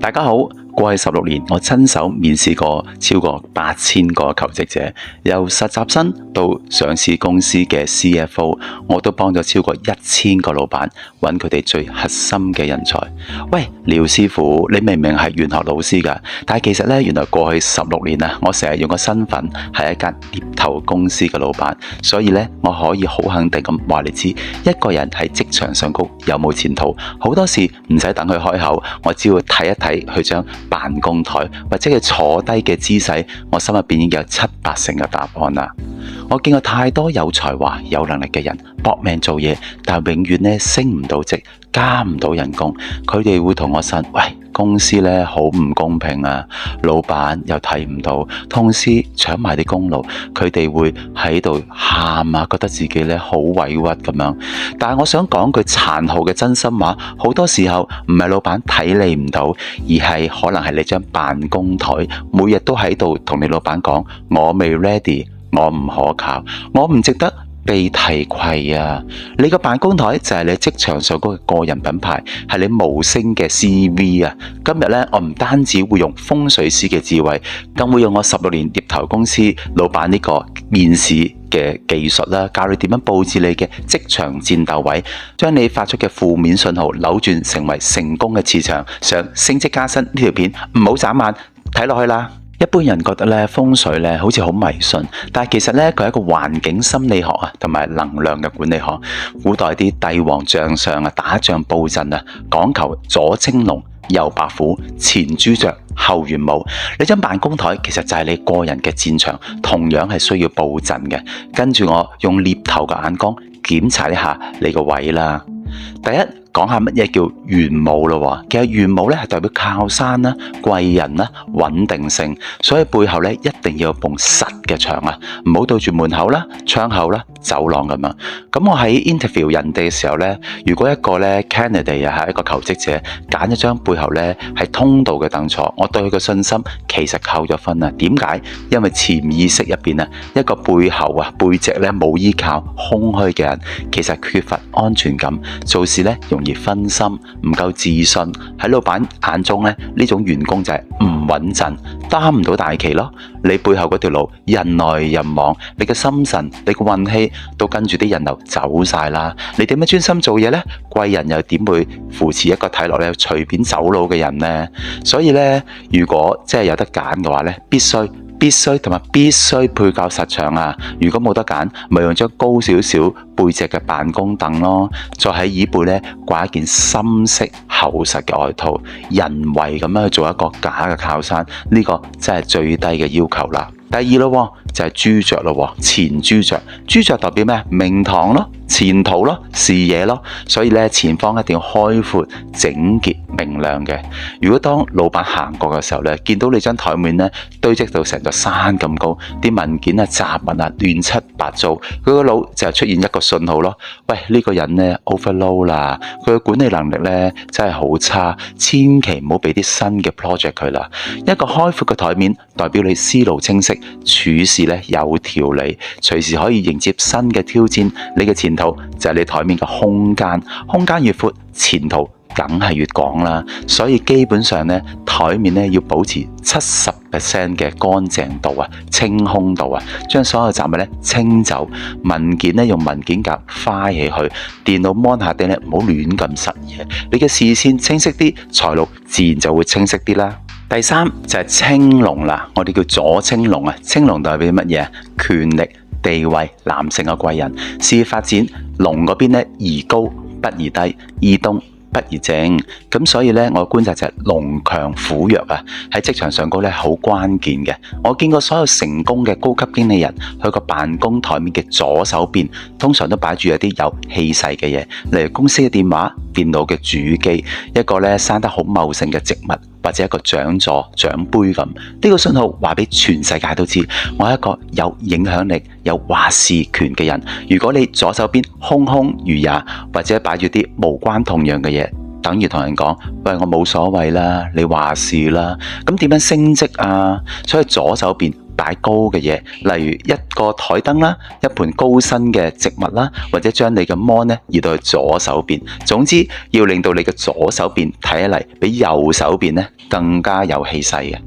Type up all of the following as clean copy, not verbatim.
大家好，過去16年，我親手面試過超過8000個求職者，由實習生到上市公司嘅 CFO， 我都幫咗超過1000個老闆揾佢哋最核心嘅人才。喂，廖師傅，你明明係玄學老師㗎，但係其實呢，原來過去16年啊，我成日用個身份係一間獵頭公司嘅老闆，所以呢，我可以好肯定咁話你知，一個人喺職場上高有冇前途，好多時唔使等佢開口，我只要睇一睇佢張辦公台或者佢坐低嘅姿勢，我心入邊已經有7、8成嘅答案啦。我見過太多有才華、有能力嘅人搏命做嘢，但係永遠咧升唔到職，加唔到人工。佢哋會同我呻：喂，公司咧好唔公平啊！老闆又睇唔到，同事搶埋啲功勞，佢哋會喺度喊啊，覺得自己咧好委屈咁樣。但係我想講句殘酷嘅真心話，好多時候唔係老闆睇你唔到，而係可能係你張辦公台每日都喺度同你老闆講：我未 ready。我唔可靠，我唔值得被提攜啊！你個辦公台就係你職場上嗰個個人品牌，係你無聲嘅 CV 啊！今日呢，我唔單止會用風水師嘅智慧，更會用我16年獵頭公司老闆呢個面試嘅技術啦，教你點樣佈置你嘅職場戰鬥位，將你發出嘅負面信號扭轉成為成功嘅磁場。想升職加薪呢條片唔好眨眼，睇落去啦！一般人覺得咧風水咧好似好迷信，但係其實咧佢係一個環境心理學啊，同埋能量嘅管理學。古代啲帝王將相啊，打仗布陣啊，講求左青龍、右白虎、前朱雀、後玄武。你張辦公台其實就係你個人嘅戰場，同樣係需要布陣嘅。跟住我用獵頭嘅眼光檢查一下你個位啦。第一，講下乜嘢叫玄武咯。其實玄武咧係代表靠山啦、貴人啦、穩定性，所以背後咧一定要有埲實嘅牆啊，唔好對住門口啦、窗口啦、走廊咁樣。咁我喺 interview 人哋嘅時候咧，如果一個咧 candidate 係一個求職者揀一張背後咧係通道嘅凳坐，我對佢嘅信心其實扣咗分啊。點解？因為潛意識入邊啊，一個背後啊背脊咧冇依靠、空虛嘅人，其實缺乏安全感，做事咧容易分心，唔夠自信。喺老闆眼中咧，呢種員工就係唔穩陣，擔唔到大旗咯。你背後嗰條路人來人往，你嘅心神、你嘅運氣都跟住啲人流走晒啦。你點樣專心做嘢呢？貴人又點會扶持一個睇落咧隨便走佬嘅人呢？所以咧，如果真係有得揀嘅話咧，必須同埋必須配夠實牆啊！如果冇得揀，咪用張高少少背脊嘅辦公凳咯，再喺椅背咧掛一件深色厚實嘅外套，人為咁樣去做一個假嘅靠山，呢個真係最低嘅要求啦。第二咯，就係朱雀咯，前朱雀。朱雀代表咩？名堂咯，前途咯，視野咯。所以咧，前方一定要開闊、整潔、明亮嘅。如果當老闆行過嘅時候咧，見到你張台面咧堆積到成座山咁高，啲文件啊、雜物啊亂七八糟，佢個腦就出現一個信號咯。喂，呢個人咧 overload 啦，佢嘅管理能力咧真係好差，千祈唔好俾啲新嘅 project 佢啦。一個開闊嘅台面代表你思路清晰，處事咧有條理，隨時可以迎接新嘅挑戰。你嘅前途就係你台面嘅空間，空間越闊，前途梗係越廣啦。所以基本上咧，台面咧要保持70% 嘅乾淨度啊、清空度啊，將所有雜物咧清走，文件咧用文件夾花起去，電腦 mon 下頂咧唔好亂咁實嘢。你嘅視線清晰啲，財路自然就會清晰啲啦。第三就係青龍啦，我哋叫左青龍啊。青龍代表乜嘢？權力、地位、男性嘅貴人。事業發展，龍嗰邊咧宜高不宜低，宜動不宜靜。咁所以咧，我觀察就係龍強虎弱啊，喺職場上高咧好關鍵嘅。我見過所有成功嘅高級經理人，佢個辦公台面嘅左手邊通常都擺住一啲有氣勢嘅嘢，例如公司嘅電話、電腦嘅主機，一個咧生得好茂盛嘅植物，或者一個獎座、獎杯咁。呢個信號話俾全世界都知，我係一個有影響力、有話事權嘅人。如果你左手邊空空如也，或者擺住啲無關痛癢嘅嘢，等於同人講：喂，我冇所謂啦，你話事啦。咁點樣升職啊？所以左手邊擺高嘅嘢，例如一個台燈啦，一盤高身嘅植物啦，或者將你嘅 mon 咧移到去左手邊。總之要令到你嘅左手邊睇起嚟比右手邊咧更加有氣勢嘅。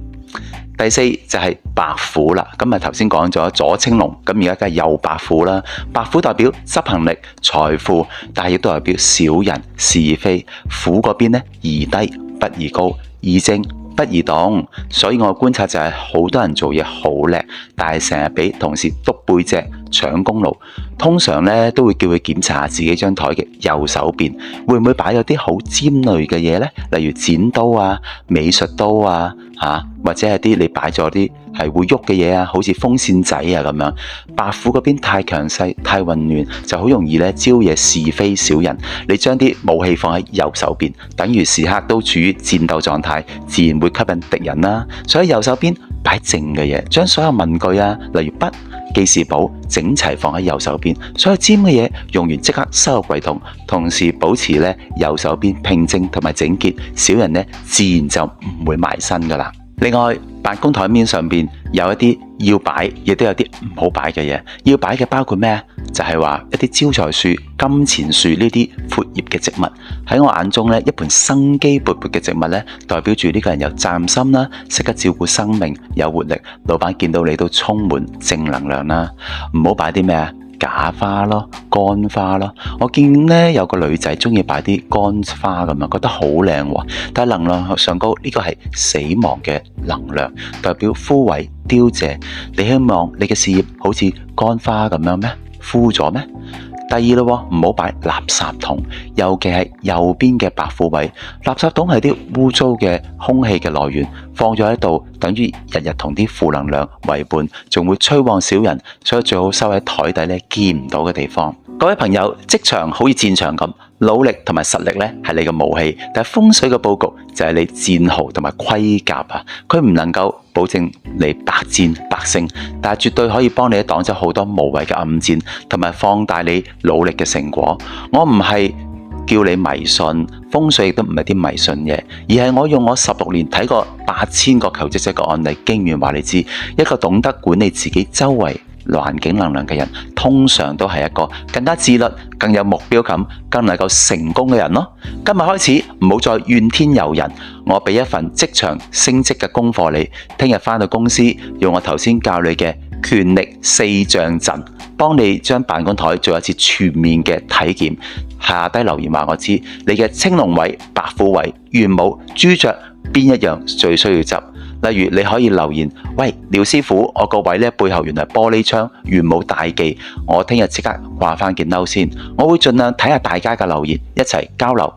第四就係白虎啦，咁啊頭先講咗左青龍，咁而家梗係右白虎啦。白虎代表執行力、財富，但係亦都代表小人是非。虎嗰邊咧宜低不宜高，宜靜不宜動。所以我嘅觀察就係好多人做嘢好叻，但係成日俾同事督背脊搶功勞。通常咧都會叫佢檢查下自己張台嘅右手邊會唔會擺咗啲好尖銳嘅嘢呢？例如剪刀啊、美術刀啊，或者係啲你擺咗啲係會喐嘅嘢啊，好似風扇仔啊咁樣。白虎嗰邊太強勢、太混亂，就好容易咧招惹是非小人。你將啲武器放喺右手邊，等於時刻都處於戰鬥狀態，自然會吸引敵人啦。所以右手邊擺靜嘅嘢，將所有文具啊，例如筆、記事簿整齊放喺右手邊，所有尖嘅嘢用完即刻收入櫃桶，同時保持咧右手邊平靜同埋整潔，小人咧自然就唔會埋身噶啦。另外，辦公台面上邊有一啲要擺，亦都有啲唔好擺嘅嘢。要擺嘅包括咩？就係話一啲招財樹、金錢樹呢啲闊葉嘅植物。喺我眼中咧，一盆生機勃勃嘅植物咧，代表住呢個人有責任心啦，識得照顧生命，有活力。老闆見到你都充滿正能量啦。唔好擺啲咩啊？假花咯，乾花咯。我見咧有個女仔中意擺啲乾花咁樣，覺得好靚喎。但係能量上高，呢個係死亡嘅能量，代表枯萎凋謝。你希望你嘅事業好似乾花咁樣咩？枯咗咩？第二咯，唔好擺垃圾桶，尤其係右邊嘅白虎位。垃圾桶係啲污糟嘅空氣嘅來源，放咗喺度，等於日日同啲負能量為伴，仲會催旺小人，所以最好收喺台底咧見唔到嘅地方。各位朋友，職場好似戰場咁，努力同埋實力咧係你嘅武器，但係風水嘅佈局就係你戰壕同埋盔甲啊，佢唔能夠保證你百戰百勝，但係絕對可以幫你擋走好多無謂嘅暗箭，同埋放大你努力嘅成果。我唔係叫你迷信風水，亦都唔係啲迷信嘢，而係我用我16年睇過8000個求職者嘅案例經驗話你知，一個懂得管理自己周圍環境能量嘅人，通常都係一個更加自律、更有目標感、更能夠成功嘅人咯。今日開始唔好再怨天尤人，我俾一份職場升職嘅功課你，聽日返到公司用我頭先教你嘅權力4象陣，幫你將辦公台做一次全面嘅體檢。下低留言話我知，你嘅青龍位、白虎位、玄武、朱雀邊一樣最需要執。例如你可以留言，喂，廖師傅，我個位咧背後原來玻璃窗，玄武大忌，我聽日即刻掛翻件褸先。我會盡量睇下大家嘅留言，一齊交流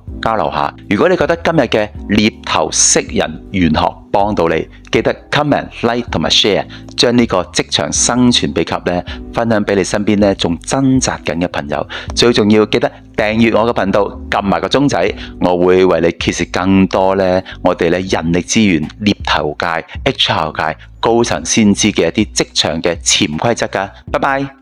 下。如果你覺得今日嘅獵頭識人玄學幫到你，記得 comment、like 同埋 share， 將呢個職場生存秘笈咧分享俾你身邊咧仲掙扎緊嘅朋友。最重要記得訂閱我嘅頻道，撳埋個鐘仔，我會為你揭示更多咧我哋咧人力資源、獵頭界、HR 界高層先知嘅一啲職場嘅潛規則㗎。拜拜。